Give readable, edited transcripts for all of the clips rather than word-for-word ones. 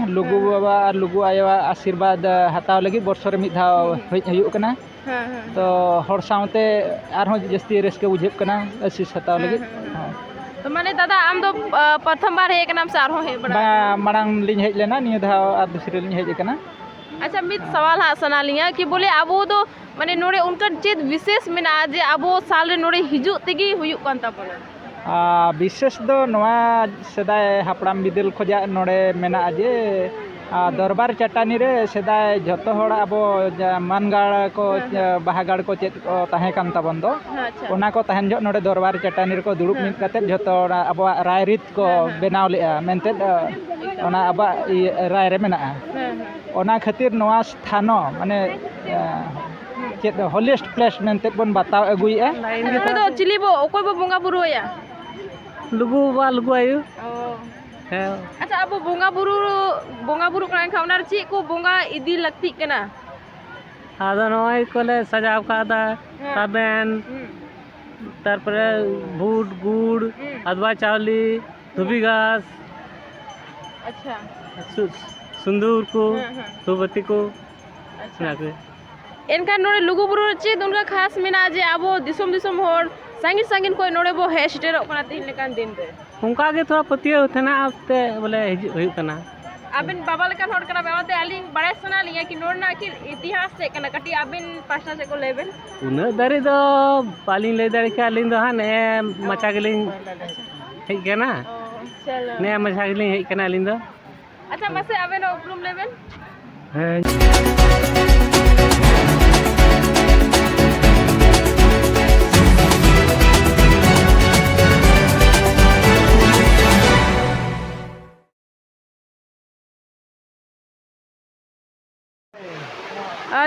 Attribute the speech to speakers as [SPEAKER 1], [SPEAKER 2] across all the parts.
[SPEAKER 1] लुगु बाबा और लुगु आयो आशीर्वाद हताव लगी बर्षो रे मिद धाव हुयुग कना तो हर सावते आरहों जस्ती रस्के बुझेब कना आशीष हताव लगी
[SPEAKER 2] तो माने दादा आम दो प्रथम बार हेक नाम से आरहों हे बड़ा
[SPEAKER 1] मांग लिंग हेज लेना निय धाव आ दूसरे लिंग हेज कना।
[SPEAKER 2] अच्छा मिद सवाल हा सना लिया कि बोले आबो दो माने नोड़े उनका चेत विशेष मेना जे आबो साल रे नोड़े हिजुग तेगी हुयुग कान ताबोना
[SPEAKER 1] विशेष दो नवा सेदाय हापड़ाम बिदल खोजा नोड़े मेना जे दरबार चटानी रे सेदाय जतो हड़ आबो मानगाड़ को बाहागाड़ को चेत को ताहे कान ताबन दो ओना को ताहन जो नोड़े दरबार चटानी रे को दुड़ुब मिद काते जतो आबो राय रीत को बेनाव लेआ मेनते ओना आबा राय रे मेना ओना खातिर नवा स्थानो माने चेत होलिएस्ट प्लेस मेनते बन बताव अगुइया
[SPEAKER 2] नोड़े दो चिली बो ओकोय बो बोंगा बुरुया
[SPEAKER 3] लुगु बा लुगु आयु
[SPEAKER 2] अच्छा अब बोंगा बुरु करा खाना ची को बोंगा इदी लगती कना
[SPEAKER 3] आदा नय कोले सजाव कादा ताबेन तारपरे भूट गुड़ अदवा चावली धुबी घास
[SPEAKER 2] अच्छा
[SPEAKER 3] सुंदूर को धूपबत्ती को
[SPEAKER 2] इनका नोड़े लुगु बुरु ची उनका खास मेना जे आबो दिसम दिसम होर सांगिन सांगिन कोई नोड़े बो हे स्टेर ओकना तीन लेकान दिन रे
[SPEAKER 3] उनका के थोड़ा पतिया होथना आपते बोले हुई कना
[SPEAKER 2] आबिन बाबा लेकान होड़ कना बाबाते आली बड़े सना लिया कि नोड़ना कि इतिहास से कना कटी आबिन पासना से को लेबेन
[SPEAKER 3] उना दारी दो पालिन ले दारी का लिन दो हाने मचा गेलिन हेई कना
[SPEAKER 2] चलो
[SPEAKER 3] ने मचा गेलिन हेई कना लिन दो
[SPEAKER 2] अच्छा मसे आबिन उपलुम लेबेन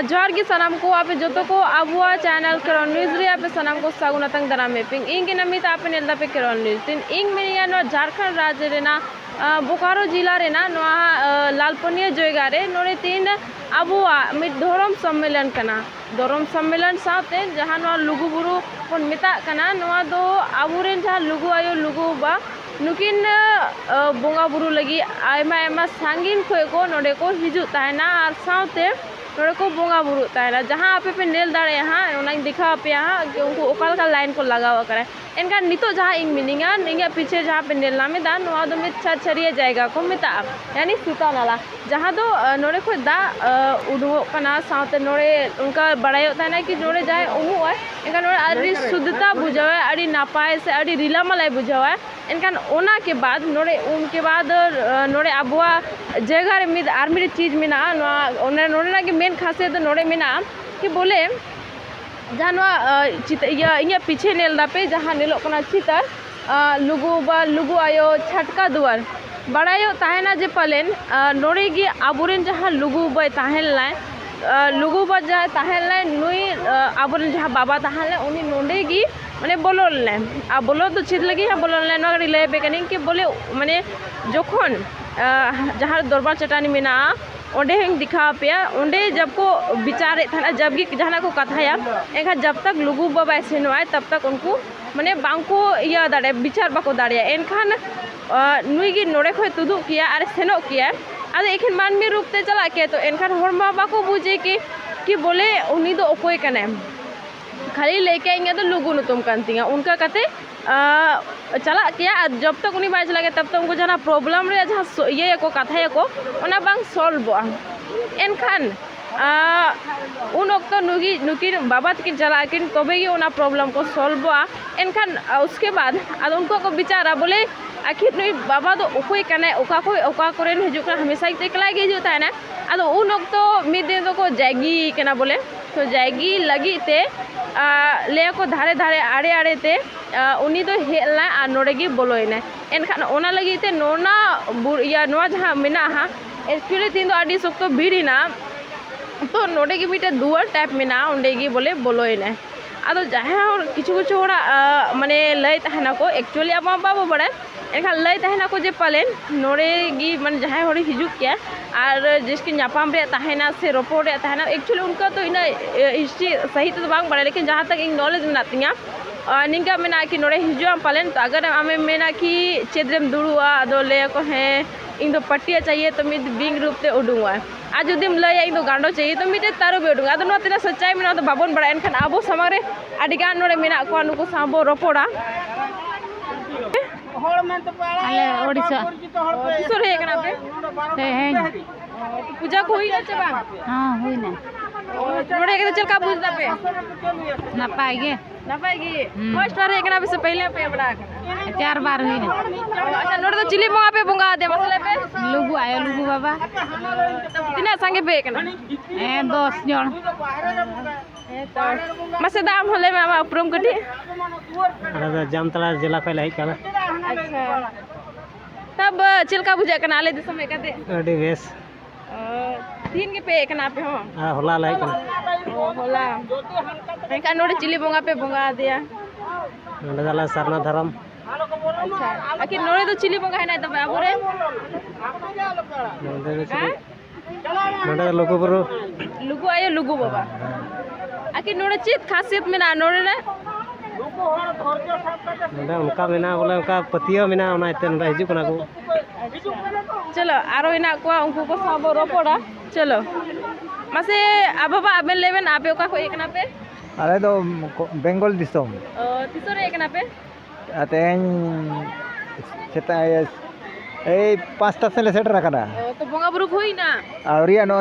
[SPEAKER 2] जोहार की सनाम को आप जो को आबुआ चैनल केरल न्यूज़ रे आप सनाम को सागुनतंग दाराम मेपिंग इंग नमित आप नेलदा पे केरल न्यूज़ तीन इंग मिनिया नो झारखंड राज्य रेना बोकारो जिला रेना नो लालपनिया जयगा रे नोरे तीन आबुआ मिद धोरम सम्मेलन कना धोरम सम्मेलन साथे जहां नो लुगु बुरु कोन मिता कना नो दो आबुरेन जहां लुगु आयो लुगु बा नुकिन बोंगा बुरु लगी आयमा आयमा सांगिन खोय को नोडे को हिजु ताहेना आर साथे नोड़े को बोंगा बुरु ताहेना जहाँ आपे पे नेल दाड़े हाँ उन्हें दिखा पे हाँ कि उनको ओकाल का लाइन को लगावा करे इनका नितो जहाँ इंग मिनिंगा इंगे पीछे जहाँ पे नेल नामे दा नोआ दो में छरिया जाएगा को मिता यानी सीता नाला जहाँ दो नोड़े को दा उड़ो कना साथे नोड़े उनका बड़ा होता है ना कि नोड़े जाए उमु है इनका नोड़े अड़ी शुद्धता बुझावे अड़ी नापाय से अड़ी रीला मलाई बुझावे इनका ओना के बाद नोड़े उनके बाद नोड़े आबुआ जगह रे मिद आर्मी चीज मिना नोड़े ना कि मेन खासियत नोड़े मिना कि बोले जहाँ इन पीछे नेलदा पे जहाँ नेलो कना चितर लुगु आयो छटका दुआर बड़ायो ताहेना जे पलेन नोड़े गी आबुरेन जहाँ लुगु बय ताहेन लाय लुगु बय जहाँ ताहेन लाय नुई आबुरेन जहाँ बाबा ताहेन लाय उनी नोड़े गी माने बोलोल लाय आ बोलो तो चित लगी हाँ बोलोल लाय नोगरी ले बेकनिंग कि बोले माने जोखन जहाँ दरबार चटानी मेना ओंडे हेंग दिखा पे ओंडे जब को विचार था जब की जहाँ को कथाया एखा जब तक लुगु बाबा सेनवाए तब तक उनको माने बांको या दाड़े विचार बाको दाड़े एनखान नुई गी नोड़े खो तुदु किया अरे सेनो किया अरे एखन मानवी रूप ते चला के तो एनखान हरमा बाको बुझे कि बोले उन्हीं दो ओकोय कने खाली लेके आएंगे तो लुगु न तुम कांतिया उनका कहते चला किया जब तक उन्हीं बाज लगे तब तक उनको जहाँ प्रॉब्लम रे जहाँ ये को कथा को ओना बांग सॉल्व एनखान उन वक्त नुकिन बाबा तकिन चला किन तबे ओना प्रॉब्लम को सॉल्व एनखान उसके बाद अब उनको को विचारा बोले आखिर नुई बाबा दो ओकोय कने ओका को ओका करेन हिजुक हमेशा एकला गे हिजुक ताना अब उन वक्त मिद दिन तो को जागी केना बोले तो जागी लगी ते ले को धारे धारे आड़े आड़े ते उनी तो हेलना आ नोड़े गी बोलोयना एनखान ओना लगी ते नोना या नोआ जहाँ मेना हा एक्चुअली तीन दो आड़ी सख्तो भीड़ना तो नोड़े गी मिटे दुआर टाइप मेना उंडे गी बोले बोलोयना अब जहाँ किछु किछु होड़ा माने लय तहना को एक्चुअली अब बाबो बड़े एनखान लय तहना को जे पालेन नोड़े गी मन जहाँ होड़े हिजुक किया और जिसकी नापाम रे तहना से रोपो रे तहना एक्चुअली उनका तो इना हिस्ट्री सही तो बांग बड़ा लेकिन जहाँ तक इन नॉलेज में आती निंका मेना कि नोड़े हिजुआम पालेन तो अगर आमे मेना कि चेद्रेम दुड़ुआ अदो ले को है इन दो पट्टिया चाहिए तो मिद बिंग रूप ते उडुंगा आज जुदिम लय इन दो गांडो चाहिए तो मिटे तारो बे उडुंगा अदो नो तिना सच्चाई मेना तो बाबन बड़ा एनखान आबो समारे अडिगान नोड़े मेना को नुको साबो रोपोड़ा
[SPEAKER 4] अले ओडिशा
[SPEAKER 2] किसोर हे कना पे
[SPEAKER 4] ते
[SPEAKER 2] पूजा को हुई ना चे बांग
[SPEAKER 4] हां हुई ना
[SPEAKER 2] नोड़े के चल का पूजदा पे
[SPEAKER 4] ना पाएगे
[SPEAKER 2] नपाएगी फर्स्ट बार हे कना पे से पहले पे बड़ा
[SPEAKER 4] 4 बार हुई ना
[SPEAKER 2] अच्छा नोड़े तो चिली बंगा पे बंगा दे मसले पे
[SPEAKER 4] लुगु आयो लुगु बाबा
[SPEAKER 2] तिना संगे पे कना
[SPEAKER 4] 10 जन
[SPEAKER 2] मसे दाम होले में आमा उपरम कटी
[SPEAKER 3] अरे जामतला जिला पे लाई कना
[SPEAKER 2] अच्छा तब चिलका बुझा कना आले दिसम एकते
[SPEAKER 3] अडी बेस
[SPEAKER 2] तीन के पे कना पे हो
[SPEAKER 3] होला लाई कना
[SPEAKER 2] होला एका नोड़े चिली बंगा पे बंगा दिया
[SPEAKER 3] नोडे दला सरना धरम
[SPEAKER 2] अच्छा आखिर नोड़े तो चिली बंगा है ना तब आबोरे
[SPEAKER 3] नोडे लोको बरो
[SPEAKER 2] लुगु आयो लुगु बाबा आखिर नोड़े चित खासियत में ना नोड़े ना
[SPEAKER 3] नोडे उनका मेना बोले उनका पतियो मेना उना इते नोडे हिजु कना को
[SPEAKER 2] चलो आरो इना को उनको को साबो रोपोड़ा चलो मसे आबाबा आबेन लेबेन आपे ओका को एकना पे
[SPEAKER 1] अरे तो बेंगल दिसोम
[SPEAKER 2] तिसोरे एकना पे
[SPEAKER 1] तेन सेता ए 5टा से सेटर रखना
[SPEAKER 2] तो बंगा बुरु हुई ना
[SPEAKER 1] आवरिया नो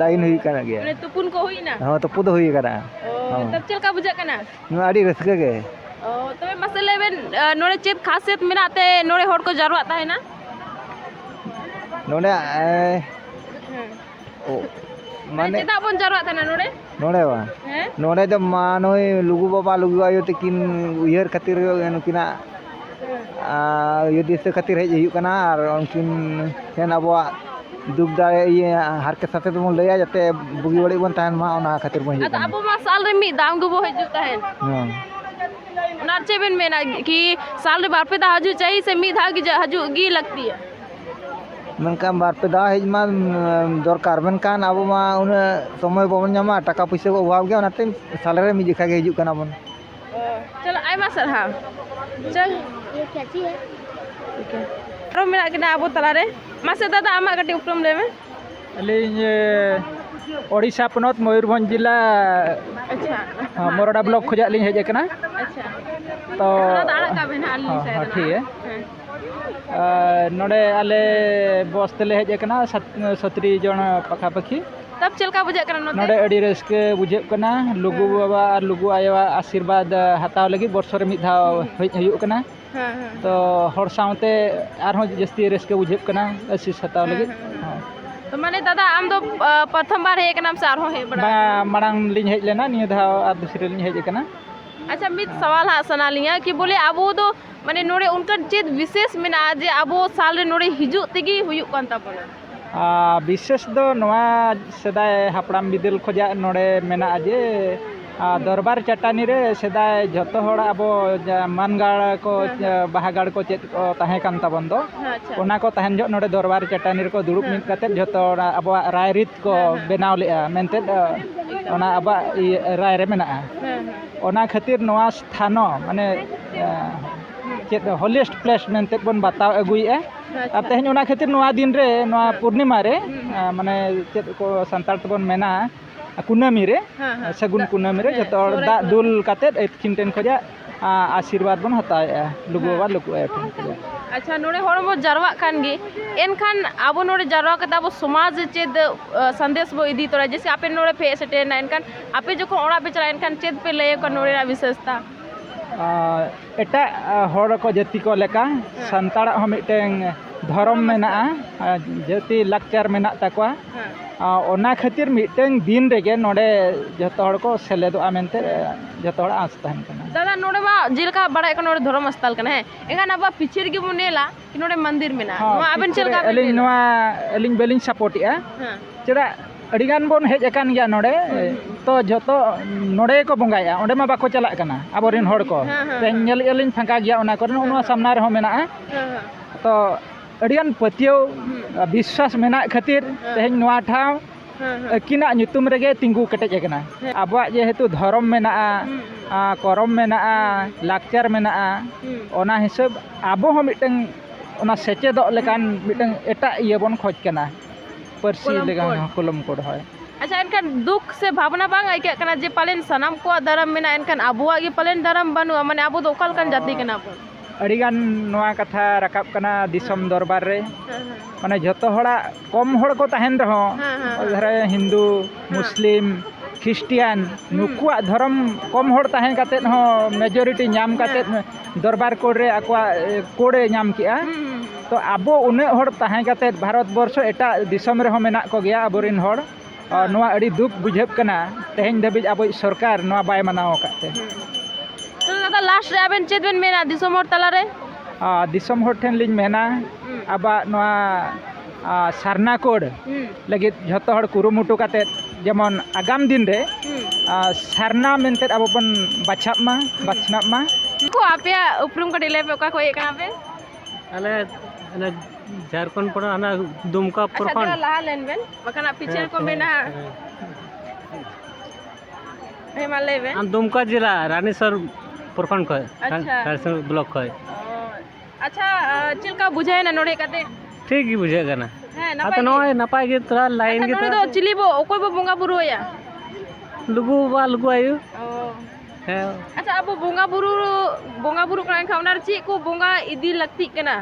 [SPEAKER 1] लाइन हुई कना गया
[SPEAKER 2] ने तुपुन को हुई ना
[SPEAKER 1] हां तो पुद हुई कना
[SPEAKER 2] तब चल का बुझा कना
[SPEAKER 1] नो आडी रसके गे
[SPEAKER 2] तबे मसे लेबेन नोड़े चेत खासियत मेनाते नोड़े होड़ को जरवाता है ना
[SPEAKER 1] नोडे ओ
[SPEAKER 2] माने चेता बन जरवाता ना नोड़े
[SPEAKER 1] नोडे वा
[SPEAKER 2] हैं
[SPEAKER 1] नोडे तो मानोय लुगु बाबा लुगु आयो तकिन उयहर खातिर नुकिना युद्ध से खातिर हेज हुई कना और उनकिन हेन अबवा दुख दाड़े ये हर के साथे तो लैया जाते बुगी बड़ी बन ताहन मा ओना खातिर बन
[SPEAKER 2] अत अब मा साल रे मी दाम गबो हिजुता है
[SPEAKER 1] हां
[SPEAKER 2] ओना चेबेन मेना कि साल रे बार पे दा हजू चाहिए से मी धा की हजू गी लगती है
[SPEAKER 1] मनका बार पे दा हेज मा दरकार बनकान अब मा उन समय बन जामा टाका पैसा को अभाव गया ओनाते साल रे मी देखा गे हिजु कना बन
[SPEAKER 2] चलो आयमा सर हां चल
[SPEAKER 4] ये कैसी है
[SPEAKER 2] ठीक है रो मेना के ना अब तला रे मासे दादा आमा कटी उपरम लेवे
[SPEAKER 1] अलिंग ओडिशा पनत मयूरभंज जिला
[SPEAKER 2] अच्छा
[SPEAKER 1] मोरडा ब्लॉक खुजा लिंग हेज कना
[SPEAKER 2] अच्छा
[SPEAKER 1] तो
[SPEAKER 2] दाड़ा का बना ली से
[SPEAKER 1] हाँ ठीक है नोडे आले बस तेले हेज कना 70 जन पखा पखी
[SPEAKER 2] तब चलका बुझा करन
[SPEAKER 1] नोडे अडी रस्के बुझे कना लुगु बाबा और लुगु आया आशीर्वाद हताव लगी वर्ष रे मिद धाव हुई कना
[SPEAKER 2] हां हां
[SPEAKER 1] तो हर साउते आरो जस्ती रस्के बुझे कना आशीष हताव लगी
[SPEAKER 2] तो माने दादा आम दो प्रथम बार हे नाम से आरो हे बड़ा
[SPEAKER 1] मांग लिंग हेज लेना निय धाव और दूसरे लिंग हेज कना
[SPEAKER 2] अच्छा मित सवाल हा सना लिया कि बोले आबो तो माने नोड़े उनका चेत विशेष मेना जे आबो साल रे नोड़े हिजु तेगी हुयु कान ताबोना
[SPEAKER 1] विशेष दो नवा सेदाय हापड़ाम बिदल खोजा नोड़े मेना जे दरबार चटानी रे सेदाय जतो हड़ अब मानगाड़ को बाहागाड़ को चेत को ताहे कान ताबन दो
[SPEAKER 2] अच्छा
[SPEAKER 1] ओना को ताहन जो नोड़े दरबार चटानी रे को दुड़ुब मिद काते जतो अब राय रीत को बेनाव लेआ मेनते ओना अब राय रे मेना ओना खातिर नवा स्थानो माने चेत होलिएस्ट प्लेस मेनते बन बताव अगुइए अब तेहन ओना खातिर नवा दिन रे नवा पूर्णिमा रे माने चेत को संताल तबन मेना कुनामी रे सगुन कुनामी रे जतो दा दुल काते एतकिन टेन खोजा आशीर्वाद बन हताया लुगु बाबा लुगु आय
[SPEAKER 2] अच्छा नोड़े हड़बो जारवा खान गे एनखान आबो नोड़े जारवा कता आबो समाज चेद संदेश बो इदी तोरा जैसे आपे नोड़े फे सेटे ना एनखान आपे जको ओड़ा पे चला एनखान चेद पे लय को नोड़े रा विशेषता
[SPEAKER 1] एटा हड़ को जाति को लेका संताड़ा हम मिटें धर्म मेना जाति लाकचार मेना तकवा ओना खातिर मिटें दिन रेगे नोड़े जतो हड़ को सेलेदोआ मेनते जतो हड़ आस तहन कना
[SPEAKER 2] दादा नोड़े मा जिलका बड़ा को नोड़े धर्म स्थल कना है एगा ना बा पिछेर गे मुनेला कि नोड़े मंदिर मेना नो आबेन चलका
[SPEAKER 1] अलिंग नोआ अलिंग बेलिंग सपोर्टिया चेदा अडिगान बोन हेज अकान गया नोड़े तो जतो नोड़े को बंगाया ओंडे मा बाको चला कना आबोरिन हड़ को तेन नेल अलिंग फांका गया ओना करन ओना सामना रे हो मेना तो अडिगान पतियो विश्वास मेना खातिर तेहन नोआ ठाव ᱟᱹᱠᱤᱱᱟᱜ ᱧᱩᱛᱩᱢ ᱨᱮᱜᱮ ᱛᱤᱸᱜᱩ ᱠᱮᱴᱮᱡ ᱟᱠᱟᱱᱟ ᱟᱵᱚᱣᱟᱜ ᱡᱮᱦᱮᱛु ᱫᱷᱚᱨᱚᱢ ᱢᱮᱱᱟᱜᱼᱟ ᱠᱚᱨᱚᱢ ᱢᱮᱱᱟᱜᱼᱟ ᱞᱟᱠᱪᱟᱨ ᱢᱮᱱᱟᱜᱼᱟ ᱚᱱᱟ ᱦᱤᱥᱟᱹᱵ ᱟᱵᱚ ᱦᱚᱸ ᱢᱤᱫᱴᱟᱝ ᱚᱱᱟ ᱥᱮᱪᱮᱫᱚᱜ ᱞᱮᱠᱟᱱ ᱢᱤᱫᱴᱟᱝ ᱮᱴᱟᱜ ᱤᱭᱟᱹ ᱵᱚᱱ ᱠᱷᱚᱡ ᱠᱟᱱᱟ ᱯᱟᱹᱨᱥᱤ ᱞᱮᱠᱟ ᱠᱚᱞᱚᱢ ᱠᱚᱰ ᱦᱳᱭ
[SPEAKER 2] अच्छा एनखान दुख से भावना बांग आइका कना जे पालेन सनाम को दाराम मेना एनखान आबुआ गे पालेन दाराम बानुआ माने आबो दो ओकालकान जाति कना बो
[SPEAKER 1] अड़ीगान नोआ कथा रकाब कना दिसम दरबार रे माने जतो हड़ा कम हड़ को तहन रहो धरे हिंदू मुस्लिम ख्रिस्टियान नुकुआ धर्म कम हड़ तहन कातेत हो मेजॉरिटी नाम कातेत दरबार कोड रे आकवा कोडे नाम किया तो आबो उन्ने हड़ तहन कातेत भारत वर्ष एटा दिसम रे हो मेना को गया आबोरिन हड़ नोआ अड़ी दुख बुझेब कना तेहेन दबिज आबो सरकार नोआ बाय मनाव काते
[SPEAKER 2] तो दादा लास्ट रे आबेन चेद बेन मेना दिसम हड़ तला रे
[SPEAKER 1] दिसम हड़ ठेन लिन मेना आबा नोआ सारना कोड लगित झतो हड़ कुरुमुटु काते जेमन आगाम दिन रे सारना मेनते आबो बन बाछाब मा
[SPEAKER 2] को आपया उपरुम को डिले पे ओका को एक कना पे
[SPEAKER 3] अले अने झारखंड पर आना दुमका
[SPEAKER 2] अच्छा
[SPEAKER 3] प्रखंड
[SPEAKER 2] तो लहा लेन बेन बकना पीछे को मेना हे माले बेन
[SPEAKER 3] हम दुमका जिला रानीसर प्रखंड को
[SPEAKER 2] अच्छा।
[SPEAKER 3] रानीसर ब्लॉक को
[SPEAKER 2] अच्छा चिलका बुझाय ना नोडे काते
[SPEAKER 3] ठीक ही बुझेगा ना
[SPEAKER 2] है ना
[SPEAKER 3] तो नॉय नपाय गे तोरा लाइन गे
[SPEAKER 2] नोडे दो चिली बो ओकोय बो बोंगा बुरु या
[SPEAKER 3] लुगु बा लुगु आयु है
[SPEAKER 2] अच्छा अब बोंगा बुरु कना खाउनार ची को बोंगा इदी लगती कना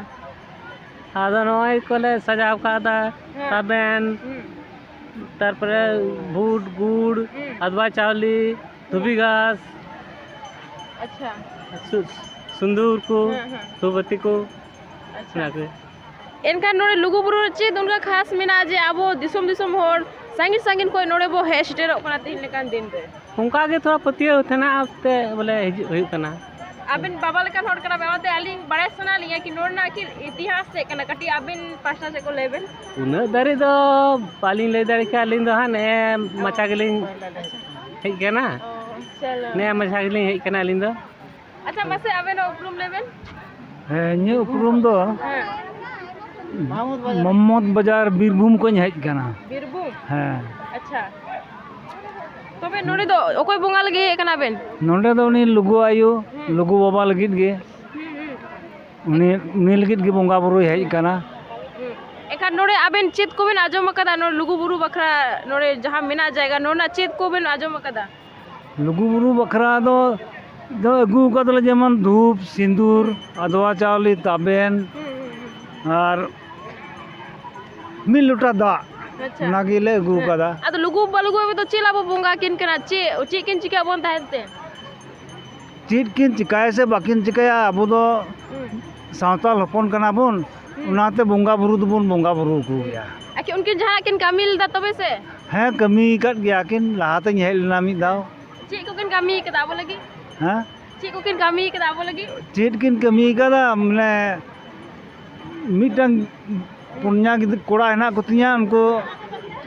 [SPEAKER 3] आदा नॉय कोले सजाव कादा ताबेन तारपरे भूट गुड़ अदवा चावली धुबी घास
[SPEAKER 2] अच्छा
[SPEAKER 3] सुंदूर को धूपबत्ती को
[SPEAKER 2] अच्छा एनका नोडे लुगु बुरु ची उनका खास मेना जे आबो दिसम दिसम होर सांगिन सांगिन कोई नोडे बो हे स्टेरो कना तीन लेकान दिन रे
[SPEAKER 3] उनका के थोड़ा पतिया उठना आपते बोले हुई कना
[SPEAKER 2] आबिन बाबा लेकान होर कना बेवाते आली बड़े सना लिया कि नोडना कि इतिहास से कना कटी आबिन पासना से को लेबेन
[SPEAKER 3] उना दारी दो पालिन ले दारी का लिन दो हाने मचा गेलिन हेज कना
[SPEAKER 2] चलो
[SPEAKER 3] ने मचा गेलिन हेज कना लिन दो
[SPEAKER 2] अच्छा मसे आबिन उपरुम लेबेन
[SPEAKER 5] है न्यू उपरुम दो
[SPEAKER 2] हां
[SPEAKER 5] मोहम्मद बाजार बीरभूम को हेज कना
[SPEAKER 2] बीरभूम
[SPEAKER 5] है
[SPEAKER 2] अच्छा तबे नोडे दो ओकोय बोंगा लगे हे कना बेन
[SPEAKER 5] नोंडे दो उनी लुगु आयु लुगु बाबा लगित गे उनी लगित गे बोंगा बुरु हेज कना
[SPEAKER 2] एखान नोडे आबेन चेत को बेन आजम कदा नो लुगु बुरु बखरा नोडे जहां मेना जायगा नोना चेत को बेन आजम कदा
[SPEAKER 5] लुगु बुरु बखरा दो अगू का दो जेमन धूप सिंदूर अदवा चावली ताबेन और मिल लुटा दा
[SPEAKER 2] अच्छा
[SPEAKER 5] नागिले अगू कदा
[SPEAKER 2] अद लुगु बलुगु में तो चिला बो बोंगा किन कना चे किन चिका बोन ताहते
[SPEAKER 5] चीट किन चिकाय से बाकिन चिकाया अबो दो सावताल हपन कना बोन उनाते बोंगा बुरु दुबोन बोंगा बुरु को गया
[SPEAKER 2] आकि उनकिन जहां किन कामिल दा तबे से
[SPEAKER 5] है कमी कट गया किन लाहाते हेज लेना मी दाव
[SPEAKER 2] चे को किन कामी कदा बो लगी
[SPEAKER 5] हां
[SPEAKER 2] चे को किन कामी कदा बो लगी
[SPEAKER 5] चीट किन कमी कदा मने मिटन पुन्या गिद कोड़ा हेना कुतिया उनको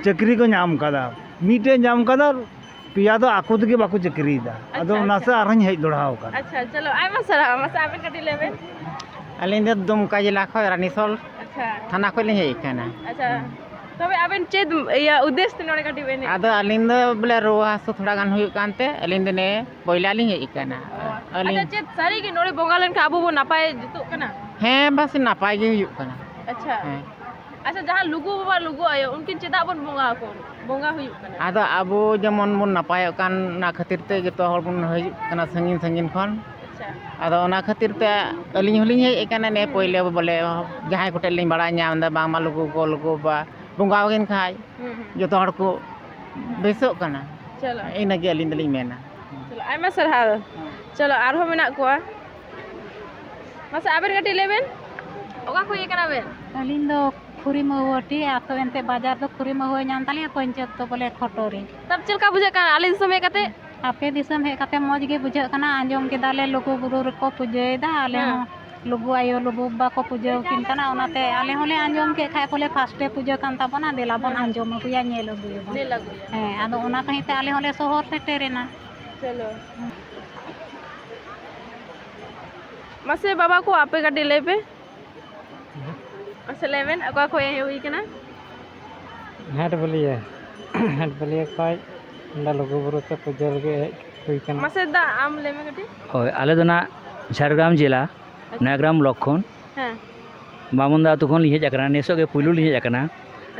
[SPEAKER 5] चक्री को नाम कदा मीटे नाम कदा पिया तो आको तके बाको चक्री दा अदो नासे आरहन हेज दोड़ाव का
[SPEAKER 2] अच्छा चलो आयमा सरा मसा आबेन कटी लेबेन
[SPEAKER 6] अलिंद दुमका जिला खो रानीसोल
[SPEAKER 2] अच्छा
[SPEAKER 6] थाना को ले हेज कना
[SPEAKER 2] अच्छा तबे आबेन चेत या उद्देश्य नोडे कटी बेने
[SPEAKER 6] आदो अलिंद बोले रुआ हासु थोड़ा गान हुई कानते अलिंद ने पहिला लिंग हेज कना
[SPEAKER 2] अच्छा चेत सारी के नोडे बोंगा लेन का आबो बो नापाय जितु कना
[SPEAKER 6] हैं बस नापाय गे हुई कना
[SPEAKER 2] अच्छा
[SPEAKER 6] हैं
[SPEAKER 2] अच्छा जहां लुगु बाबा लुगु आयो उनकिन चेदा बन बोंगा को बोंगा हुई कना
[SPEAKER 6] आदो आबो जेमन बन नापाय कान ना खातिर ते जतो हर बन हेज कना संगीन संगीन खन
[SPEAKER 2] अच्छा
[SPEAKER 6] आदो ओना खातिर ते अलिंग होलिंग हेज कना ने पहिले बोले जहां कोटे लिंग बड़ा नाम दा बांग लुगु को लुगु बा बोंगा गेन खाय जतो हर को बेसो कना
[SPEAKER 2] चलो
[SPEAKER 6] इना गे अलिंद लिंग मेना
[SPEAKER 2] चलो आयमा सरहा चलो आरो मेना कोआ मसा आबेन कटी लेबेन ओका को ये कना बेन
[SPEAKER 4] अलिन दो खुरी महुआटी आतो एनते बाजार दो खुरी महुआ नाम ताले पंचायत तो बोले खटोरी
[SPEAKER 2] तब चिलका बुझे कना आले समय कते
[SPEAKER 4] आपे दिसम हे कते मौज गे बुझे कना आंजम के दाले लुगु बुरु को पूजेदा आले लुगु आयो लुगु बा को पूजे किन कना ओनाते आले होले आंजम के खाय बोले फास्टे पूजे कान ताबना देला बन आंजम कुया ने लगु
[SPEAKER 2] ने लगु
[SPEAKER 4] हे आदो ओना कहिते आले होले शहर से टेरेना
[SPEAKER 2] चलो मसे बाबा को आपे कटी लेबे मसे लेबेन ओका को ये हुई कना
[SPEAKER 5] हाट बोलिए
[SPEAKER 3] हेडबलिया खय लुगुबुरु ते पुजो लगे हुई कना
[SPEAKER 2] मसे दा आम ले में कटी
[SPEAKER 7] ᱦᱳᱭ ᱟᱞᱮ ᱫᱚ ᱱᱟᱜ ঝাড়গ্রাম জেলা নয়াগ্রাম লক্ষণ
[SPEAKER 2] हां
[SPEAKER 7] বামুনদা আᱛᱩ ᱠᱷᱚᱱ ᱞᱤᱧ ᱦᱮᱡ ᱟᱠᱟᱱᱟ ᱱᱮᱥᱚᱜ ᱜᱮ ᱯᱩᱭᱞᱩ ᱞᱤᱧ ᱦᱮᱡ ᱟᱠᱟᱱᱟ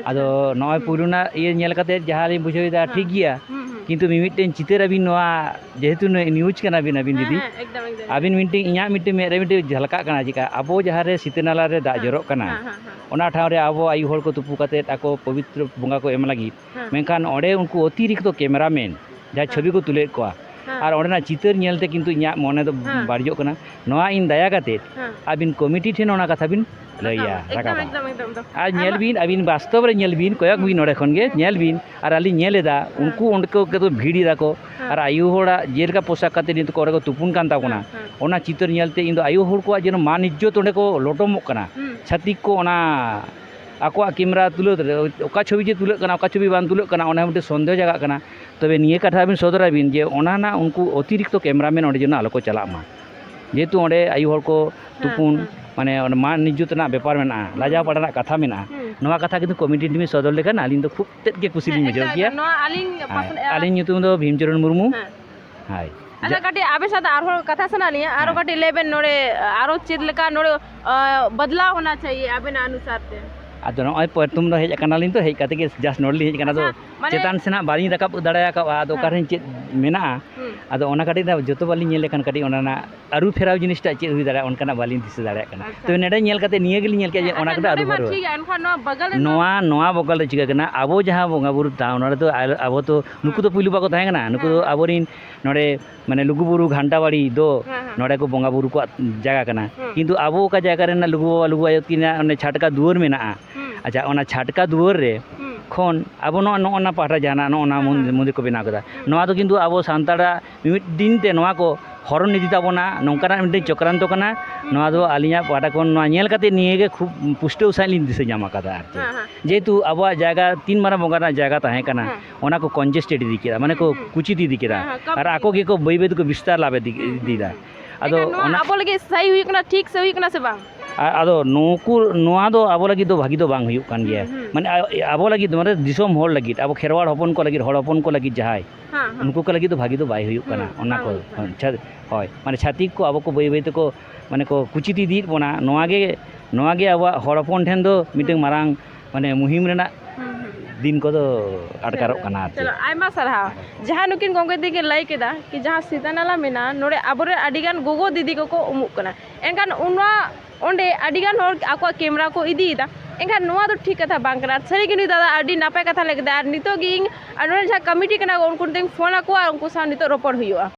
[SPEAKER 7] ᱟᱫᱚ ᱱᱚᱜᱼᱚᱭ ᱯᱩᱭᱞᱩ ᱨᱮᱱᱟᱜ ᱤᱭᱟᱹ ᱧᱮᱞ ᱠᱟᱛᱮ ᱡᱟᱦᱟᱸ ᱞᱤᱧ ᱵᱩᱡᱷᱟᱹᱣᱮᱫᱟ ᱴᱷᱤᱠ ᱜᱮᱭᱟ ᱠᱤᱱᱛᱩ ᱢᱤᱢᱤᱫᱴᱮᱱ ᱪᱤᱛᱟᱹᱨ ᱟᱹᱵᱤᱱ ᱱᱚᱣᱟ ᱡᱮᱦᱮᱛᱩ ᱱᱤᱭᱩᱡᱽ ᱠᱟᱱᱟ ᱵᱤᱱ ᱟᱹᱵᱤᱱ ᱫᱤᱫᱤ
[SPEAKER 2] एकदम एकदम
[SPEAKER 7] ᱟᱹᱵᱤᱱ ᱢᱤᱫᱴᱮᱱ ᱤᱧᱟᱹᱜ ᱢᱤᱫᱴᱮᱱ ᱢᱮᱫ ᱨᱮ ᱢᱤᱫᱴᱮᱱ ᱡᱷᱟᱞᱠᱟᱜ ᱠᱟᱱᱟ ᱪᱮᱠᱟ ᱟᱵᱚ ᱡᱟᱦᱟᱸ ᱨᱮ ᱥᱤᱛᱟᱹ ᱱᱟᱞᱟ ᱨᱮ ᱫᱟᱜ ᱡᱚᱨᱚᱜ ᱠᱟᱱᱟ ᱚᱱᱟ ᱴᱷᱟᱶ ᱨᱮ ᱟᱵᱚ ᱟᱭᱩ ᱦᱚᱲ ᱠᱚ ᱛᱩᱯᱩ ᱠᱟᱛᱮᱫ ᱟᱠᱚ ᱯᱚᱵᱤᱛᱨᱚ ᱵᱚᱸᱜᱟ ᱠᱚ ᱮᱢ ᱞᱟᱹᱜᱤᱫ ᱢᱮᱱᱠᱷᱟᱱ ᱚᱸᱰᱮ ᱩᱱᱠᱩ ᱚᱛᱤᱨᱤᱠᱛᱚ ᱠᱮᱢᱮᱨᱟᱢᱮᱱ ᱡᱟᱦᱟᱸ ᱪᱷᱚᱵᱤ ᱠᱚ ᱛᱩᱞᱟᱹᱣᱮᱫ ᱠᱚᱣᱟ ᱟᱨ ᱚᱸᱰᱮᱱᱟᱜ ᱪᱤᱛᱟᱹᱨ ᱧᱮᱞᱛᱮ ᱠᱤᱱᱛᱩ ᱤᱧᱟᱹᱜ ᱢᱚᱱᱮ ᱫᱚ ᱵᱟᱹᱲᱤᱡᱚᱜ ᱠᱟᱱᱟ ᱱᱚᱣᱟ ᱤᱧ ᱫᱟᱭᱟ ᱠᱟᱛᱮᱫ ᱟᱹᱵᱤᱱ ᱠᱚᱢᱤᱴᱤ ᱴᱷᱮᱱ ᱚᱱᱟ ᱠᱟᱛᱷᱟ ᱵᱤᱱ ᱞᱟᱹᱭᱟ
[SPEAKER 2] एकदम
[SPEAKER 7] ᱨᱟᱠᱟᱵᱟ
[SPEAKER 2] एकदम एकदम
[SPEAKER 7] ᱟᱨ ᱧᱮᱞ ᱵᱤᱱ ᱟᱹᱵᱤन ᱵᱟᱥᱛᱚᱵ ᱨᱮ ᱧᱮᱞ ᱵᱤᱱ ᱠᱚᱭᱚᱜ ᱵᱤᱱ ᱱᱚᱰᱮ ᱠᱷᱚᱱ ᱜᱮ ᱧᱮᱞ ᱵᱤᱱ ᱟᱨ ᱟᱹᱞᱤᱧ ᱧᱮᱞ ᱮᱫᱟ ᱩᱱᱠᱩ ᱚᱸᱰᱮ ᱠᱚ ᱵᱷᱤᱲ ᱮᱫᱟ ᱠᱚ ᱟᱨ ᱟᱭᱩ ᱦᱚᱲᱟᱜ ᱡᱮᱞᱮᱠᱟ ᱯᱳᱥᱟᱠ ᱠᱟᱛᱮ ᱱᱤᱛᱚᱜ ᱚᱸᱰᱮ ᱠᱚ ᱛᱩᱯᱩᱱ ᱠᱟᱱ ᱛᱟᱵᱚᱱᱟ ᱚᱱᱟ ᱪᱤᱛᱟᱹᱨ ᱧᱮᱞᱛᱮ ᱤᱧ ᱫᱚ ᱟᱭᱩ ᱦᱚᱲ ᱠᱚᱣᱟᱜ ᱡᱮᱱᱚ ᱢᱟᱱ ᱤᱡᱽᱡᱚᱛ ᱚᱸᱰे ᱠᱚ ᱞᱚᱴᱚᱢᱚᱜ ᱠᱟᱱᱟ ᱪᱷᱟᱹᱛᱤᱠ ᱠᱚ ᱚᱱᱟ ᱟᱠᱚᱣᱟᱜ ᱠᱮᱢᱮᱨᱟ ᱛᱩᱞᱟᱹᱣ ᱚᱠᱟ ᱪᱷᱚᱵᱤ ᱡᱮ ᱛᱩᱞᱟᱹᱜ ᱠᱟᱱᱟ ᱚᱠᱟ ᱪᱷᱚᱵᱤ ᱵᱟᱝ ᱛᱩᱞᱟᱹᱜ ᱠᱟᱱᱟ ᱚᱱᱟ ᱢᱤᱫᱴᱮᱱ ᱥᱚᱱᱫᱮᱦᱚ ᱡᱟᱜᱟᱜ ᱠᱟᱱᱟ ᱛᱚᱵᱮ ᱱᱤᱭᱟᱹ ᱠᱟᱛᱷᱟ ᱵᱤᱱ ᱥᱚᱫᱚᱨᱟᱵᱤᱱ ᱡᱮ ᱚᱱᱟ ᱨᱮᱱᱟᱜ ᱩᱱᱠᱩ ᱚᱛᱤᱨᱤᱠᱛᱚ ᱠᱮᱢᱮᱨᱟᱢᱮᱱ ᱚᱸᱰे ᱡᱮᱱᱚ ᱟᱞᱚ ᱠᱚ ᱪᱟᱞᱟᱜ ᱢᱟ যেহেতু অঁᱰে আয়ু হড় কো তুপুন মানে মান নিজ্জত ᱨᱮᱱᱟᱜ ব্যাপার মেনাᱜᱼᱟ ᱞᱟᱡᱟᱣ ᱯᱟᱲᱟ ᱨᱮᱱᱟᱜ ᱠᱟᱛᱷᱟ ᱢᱮᱱᱟᱜᱼᱟ ᱱᱚᱣᱟ ᱠᱟᱛᱷᱟ ᱠᱤᱱᱛᱩ ᱠᱚᱢᱤᱴᱤ ᱴᱤᱢ ᱥᱚᱫᱚᱨ ᱞᱮᱠᱷᱟᱱ ᱟᱹᱞᱤᱧ ᱫᱚ ᱠᱷᱩᱵ ᱛᱮᱫ ᱜᱮ ᱠᱩᱥᱤ ᱞᱤᱧ ᱵᱩᱡᱷᱟᱹᱣ ᱠᱮᱭᱟ
[SPEAKER 2] ᱱᱚᱣᱟ ᱟᱹᱞᱤᱧ
[SPEAKER 7] ᱟᱹᱞᱤᱧ ᱧᱩᱛᱩᱢ ᱫᱚ ᱵᱷᱤᱢᱪᱚᱨᱚᱱ ᱢᱩᱨᱢᱩ ᱦᱳᱭ
[SPEAKER 2] अच्छा काटी आबे साथ आरो कथा सुना लिया आरो काटी लेबे नोड़े आरो चीज लेका नोड़े बदलाव होना चाहिए आबे ना अनुसार से
[SPEAKER 7] ᱟᱫᱚ ᱱᱚᱜᱼᱚᱭ ᱯᱨᱚᱛᱷᱚᱢ ᱫᱚ ᱦᱮᱡ ᱟᱠᱟᱱᱟᱞᱤᱧ ᱛᱚ ᱦᱮᱡ ᱠᱟᱛᱮ ᱜᱮ ᱡᱟᱥᱴ ᱱᱚᱰᱮ ᱞᱤᱧ ᱦᱮᱡ ᱟᱠᱟᱱᱟ ᱟᱫᱚ ᱪᱮᱛᱟᱱ ᱥᱮᱱᱟᱜ ᱵᱟᱹᱞᱤᱧ ᱨᱟᱠᱟᱵ ᱫᱟᱲᱮᱭᱟᱠᱟᱜᱼᱟ ᱟᱫᱚ ᱚᱠᱟᱨᱮ ᱪᱮᱫ ᱢᱮᱱᱟᱜᱼᱟ ᱟᱫᱚ ᱚᱱᱟ ᱠᱟᱹᱴᱤᱡ ᱡᱚᱛᱚ ᱵᱟᱹᱞᱤᱧ ᱧᱮᱞ ᱞᱮᱠᱷᱟᱱ ᱠᱟᱹᱴᱤᱡ ᱚᱱᱟ ᱨᱮᱱᱟᱜ ᱟᱹᱨᱩ ᱯᱷᱮᱨᱟᱣ ᱡᱤᱱᱤᱥᱴᱟᱜ ᱪᱮᱫ ᱦᱩᱭ ᱫᱟᱲᱮᱭᱟᱜᱼᱟ ᱚᱱᱠᱟᱱᱟᱜ ᱵᱟᱹᱞᱤᱧ ᱫᱤᱥᱟᱹ ᱫᱟᱲᱮᱭᱟᱜ ᱠᱟᱱᱟ ᱛᱚᱵᱮ ᱱᱚᱰᱮ ᱧᱮᱞ ᱠᱟᱛᱮ ᱱᱤᱭᱟᱹ ᱜᱮᱞᱤᱧ ᱧᱮᱞ ᱠᱮᱫᱟ ᱡᱮ ᱚᱱᱟ ᱠᱚᱫᱚ ᱟᱹᱨᱩ ᱯᱷᱮᱨᱟᱣ
[SPEAKER 2] ठीक है एनफा नो बगल
[SPEAKER 7] ᱱᱚᱣᱟ ᱵᱚᱜᱟᱞ ᱨᱮ ᱪᱤᱠᱟᱹ ᱠᱟᱱᱟ ᱟᱵᱚ ᱡᱟᱦᱟᱸ ᱵᱚᱸᱜᱟ ᱵᱩᱨᱩ ᱴᱷᱟᱶ ᱱᱚᱰᱮ ᱫᱚ ᱟᱵᱚ ᱛᱚ ᱱᱩᱠᱩ ᱫᱚ ᱯᱩᱭᱞᱩ ᱵᱟᱠᱚ ᱛᱟᱦᱮᱸ ᱠᱟᱱᱟ ᱱᱩᱠᱩ ᱫᱚ ᱟᱵᱚᱨᱤᱱ ᱱᱚᱰᱮ ᱢᱟᱱᱮ ᱞᱩᱜᱩᱵᱩᱨᱩ ᱜᱷᱟᱱᱴᱟ ᱵᱟᱲᱤ ᱫᱚ ᱱᱚᱰᱮ ᱠᱚ ᱵᱚᱸᱜᱟ ᱵᱩᱨᱩ ᱠᱚᱣᱟᱜ ᱡᱟᱭᱜᱟ ᱠᱟᱱᱟ ᱠᱤᱱᱛᱩ ᱟᱵᱚ ᱚᱠᱟ ᱡᱟᱭᱜᱟ ᱨᱮᱱᱟᱜ ᱞᱩᱜᱩ ᱵᱟᱵᱟ ᱞᱩᱜᱩ ᱟᱭᱳ ᱛᱤᱱᱟᱹᱜ ᱚᱱᱮ ᱪᱷᱟᱴᱠᱟ ᱫᱩᱣᱟᱹᱨ ᱢᱮᱱᱟᱜᱼᱟ ᱟᱪᱪᱷᱟ ᱚᱱᱟ ᱪᱷᱟᱴᱠᱟ ᱫᱩᱣᱟᱹᱨ ᱨᱮ ᱠᱷᱚᱱ ᱟᱵᱚ ᱱᱚᱜᱼᱚ ᱯᱟᱦᱴᱟ ᱡᱟᱦᱟᱱᱟᱜ ᱱᱚᱜᱼᱚ ᱢᱚᱱᱫᱤᱨ ᱠᱚ ᱵᱮᱱᱟᱣ ᱠᱮᱫᱟ ᱱᱚᱣᱟ ᱫᱚ ᱠᱤᱱᱛु ᱟᱵᱚ ᱥᱟᱱᱛᱟᱲᱟᱜ ᱢᱤᱢᱤᱫ ᱫᱤᱱ ᱛᱮ ᱱᱚᱣᱟ ᱠᱚ ᱦᱚᱨᱚᱱ ᱤᱫᱤ ᱛᱟᱵᱚᱱᱟ ᱱᱚᱝᱠᱟᱱᱟᱜ ᱢᱤᱫᱴᱮᱱ ᱪᱚᱠᱨᱟᱱᱛᱚ ᱠᱟᱱᱟ ᱱᱚᱣᱟ ᱫᱚ ᱟᱹᱞᱤᱧᱟᱜ ᱯᱟᱦᱴᱟ ᱠᱷᱚᱱ ᱱᱚᱣᱟ ᱧᱮᱞ ᱠᱟᱛᱮ ᱱᱤᱭᱟᱹᱜᱮ ᱠᱷᱩᱵ ᱯᱩᱥᱴᱟᱹᱣ ᱥᱟᱺᱦᱤᱡ ᱞᱤᱧ ᱫᱤᱥᱟᱹ ᱧᱟᱢ ᱟᱠᱟᱫᱟ ᱟᱨᱠᱤ ᱡᱮᱦᱮᱛᱩ ᱟᱵᱚᱣᱟᱜ ᱡᱟᱭᱜᱟ ᱛᱤᱱ ᱢᱟᱨᱟᱝ ᱵᱚᱸᱜᱟ ᱨᱮᱱᱟᱜ ᱡᱟᱭᱜᱟ ᱛᱟᱦᱮᱸ ᱠᱟᱱᱟ ᱚᱱᱟ ᱠᱚ ᱠᱚᱱᱡᱮᱥᱴᱮᱰ ᱤᱫᱤ ᱠᱮᱫᱟ ᱢᱟᱱᱮ ᱠᱚ ᱠᱩᱪᱤᱛ ᱤᱫᱤ ᱠᱮᱫᱟ ᱟᱨ ᱟᱠᱚ ᱜᱮᱠᱚ ᱵᱟᱹᱭ ᱵᱟᱹᱭ ᱛᱮᱠᱚ ᱵᱤᱥᱛᱟᱨ ᱞᱟᱵᱷ ᱤᱫᱤᱭᱮᱫᱟ ᱟᱫᱚ
[SPEAKER 2] ᱚᱱᱟ ᱟᱵᱚ ᱞᱟᱹᱜᱤᱫ ᱥᱟᱹᱦᱤ ᱦᱩᱭᱩᱜ ᱠᱟᱱᱟ ᱴᱷᱤᱠ ᱥᱮ ᱦᱩᱭᱩᱜ ᱠᱟᱱᱟ ᱥᱮ ᱵᱟᱝ
[SPEAKER 7] ᱟᱫᱚ ᱱᱚᱣᱟ ᱫᱚ ᱟᱵᱚ ᱞᱟᱹᱜᱤᱫ ᱫᱚ ᱵᱷᱟᱹᱜᱤ ᱫᱚ ᱵᱟᱝ ᱦᱩᱭᱩᱜ ᱠᱟᱱ ᱜᱮᱭᱟ ᱢᱟᱱᱮ ᱟᱵᱚ ᱞᱟᱹᱜᱤᱫ ᱫᱚ ᱢᱟᱱᱮ ᱫᱤᱥᱚᱢ ᱦᱚᱲ ᱞᱟᱹᱜᱤᱫ ᱟᱵᱚ ᱠᱷᱮᱨᱣᱟᱲ ᱦᱚᱯᱚᱱ ᱠᱚ ᱞᱟᱹᱜᱤᱫ ᱦᱚᱲ ᱦᱚᱯᱚᱱ ᱠᱚ ᱞᱟᱹᱜᱤᱫ ᱡᱟᱦᱟᱸᱭ ᱩᱱᱠᱩ ᱠᱚ ᱞᱟᱹᱜᱤᱫ ᱫᱚ ᱵᱷᱟᱹᱜᱤ ᱫᱚ ᱵᱟᱭ ᱦᱩᱭᱩᱜ ᱠᱟᱱᱟ ᱚᱱᱟ ᱠᱚ ᱦᱳᱭ ᱢᱟᱱᱮ ᱪᱷᱟᱹᱛᱤᱠ ᱠᱚ ᱟᱵᱚ ᱠᱚ ᱵᱟᱹᱭ ᱵᱟᱹᱭ ᱛᱮᱠᱚ ᱢᱟᱱᱮ ᱠᱚ ᱠᱩᱪᱤᱛ ᱤᱫᱤᱭᱮᱫ ᱵᱚᱱᱟ ᱱᱚᱣᱟ ᱜᱮ ᱟᱵᱚᱣᱟᱜ ᱦᱚᱲ ᱦᱚᱯᱚᱱ ᱴᱷᱮᱱ ᱫᱚ ᱢᱤᱫᱴᱟᱝ ᱢᱟᱨᱟᱝ ᱢᱟᱱᱮ ᱢᱩᱦᱤᱢ ᱨᱮᱱᱟᱜ दिन को अटकारों
[SPEAKER 2] चलो आयमा सरहाव जहाँ नुकिन गंगे दी के लय केदा कि जहाँ सीता नाला मेना नोड़े आबोरे अडिगान गोगो दीदी को उमुक कना एनकान उनवा ओंडे अडिगान होर आको कैमरा को इदीदा एनकान नोआ तो ठीक कथा बांग कना सरी कि दादा अडी नापाय कथा लेके दा नितो गिंग अनोने जहाँ कमिटी कना उनको फोन आको उनको सा नितो रोपड़ हुआ